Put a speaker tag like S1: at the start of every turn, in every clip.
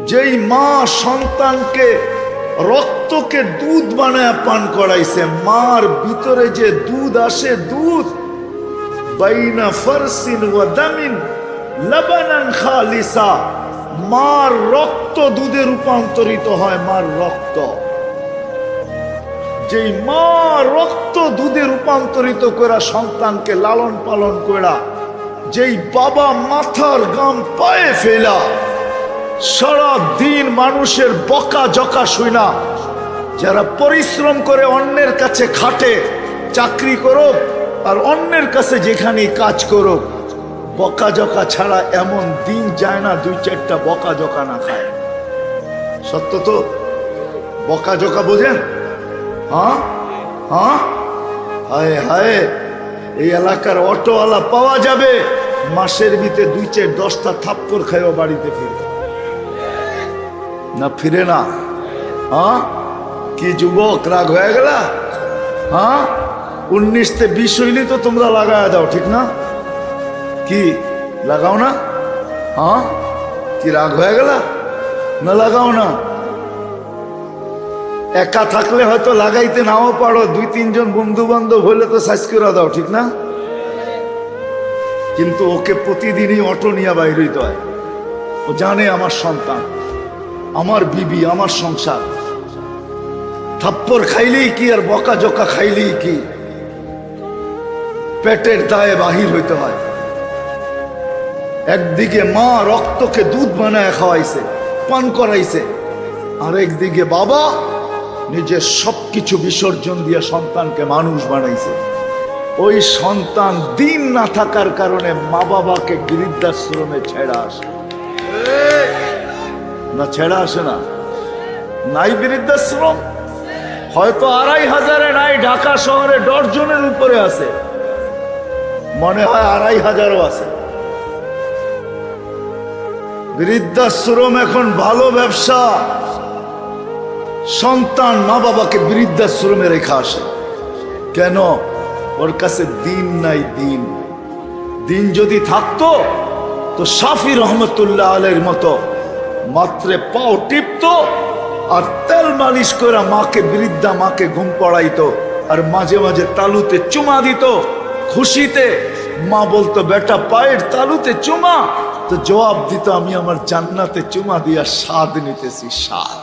S1: যেই মা সন্তানকে রক্তকে দুধ বানায় পান করাইছে, মার ভিতরে যে দুধ আসে, দুধ বাইনা ফারসিন ওয়া দামিন লাবানান খালিসা, মার রক্ত দুধে রূপান্তরিত হয়। মার রক্ত, যেই মা রক্ত দুধে রূপান্তরিত করে সন্তানকে লালন পালন করা, যেই বাবা মাথার গাম পায়ে ফেলা, সারা দিন মানুষের বকা জকা শুনা, যারা পরিশ্রম করে অন্যের কাছে খাটে, চাকরি করো আর অন্যের কাছে যেখানে কাজ করো, বকা জকা ছাড়া এমন দিন যায় না দুই চারটা বকা জকা না খায়। সত্য তো? বকা জকা বোঝেন? হ্যাঁ হ্যাঁ, হায় হায়, এই এলাকার অটোওয়ালা পাওয়া যাবে মাসের ভিতরে 2-4-10টা থাপ্পড় খাইও বাড়িতে ফিরে না, ফিরে না। হ্যাঁ, কি যুবক রাগ হয়ে গেল? হ্যাঁ, 19-20 হইলে তো তোমরা লাগায় দাও, ঠিক না? কি লাগাও না? হ্যাঁ, কি রাগ হয়ে গেল? না লাগাও না। একা থাকলে হয়তো লাগাইতে নাও পারো, 2-3 জন বন্ধু বান্ধব হইলে তো সাইজ করে দাও, ঠিক না? কিন্তু ওকে প্রতিদিনই অটো নিয়ে বাইর হইতে হয়। ও জানে আমার সন্তান, আমার বিবি, আমার সংসার। থাপ্পড় খাইলেই কি আর বকা জকা খাইলেই কি, পেটের দায়ে বাহির হইতে হয়। একদিকে মা রক্তকে দুধ বানায় খাওয়াইছে, পান করাইছে, আর একদিকে বাবা নিজের সবকিছু বিসর্জন দিয়ে সন্তানকে মানুষ বানাইছে। ওই সন্তান দিন না থাকার কারণে মা বাবাকে বৃদ্ধাশ্রমে ছেড়া আসে না, ছেড়া আসে না? নাই বৃদ্ধাশ্রম? হয়তো 2500-এ নাই, ঢাকা শহরে ডজনের উপরে আছে, মনে হয় 2500-ও আছে। বৃদ্ধাশ্রম এখন ভালো ব্যবসা। সন্তান মা বাবাকে বৃদ্ধাশ্রমে রেখে আসে কেন? ওর কাছে দিন নাই। দিন দিন যদি থাকতো তো শাফি রহমতুল্লাহ আলাইহির মতো মাত্রে পাও টিপতো আর তেল মালিশ করে মাকে, বৃদ্ধা মাকে ঘুম পড়াইতো, আর মাঝে মাঝে তালুতে চুমা দিত। খুশিতে মা বলতো, বেটা পায়ের তালুতে চুমা, তো জবাব দিত, আমি আমার জান্নাতে চুমা দিয়া স্বাদ নিতেছি, স্বাদ,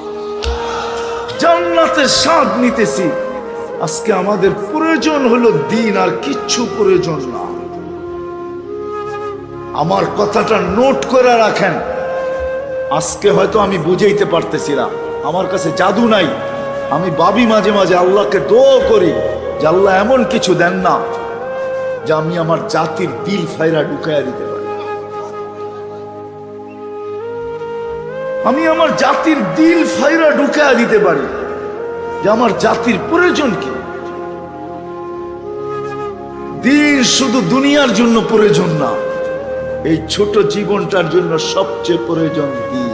S1: জান্নাতের স্বাদ নিতেছি। আজকে আমাদের প্রয়োজন হলো দিন, আর কিচ্ছু প্রয়োজন না। আমার কথাটা নোট করে রাখেন। আজকে হয়তো আমি বুঝাইতে পারতেছিলাম, আমার কাছে জাদু নাই। আমি ভাবি মাঝে মাঝে, আল্লাহকে দোয়া করি যে আল্লাহ এমন কিছু দেন না যে আমি আমার জাতির দিল ফাইরা ঢুকাইয়া দিতে পারি। আমি আমার জাতির দিল ফাইরা ঢুকাইয়া দিতে পারি যে আমার জাতির প্রয়োজন কি। দিন শুধু দুনিয়ার জন্য প্রয়োজন না, এই ছোট জীবনটার জন্য সবচেয়ে প্রয়োজন দিন।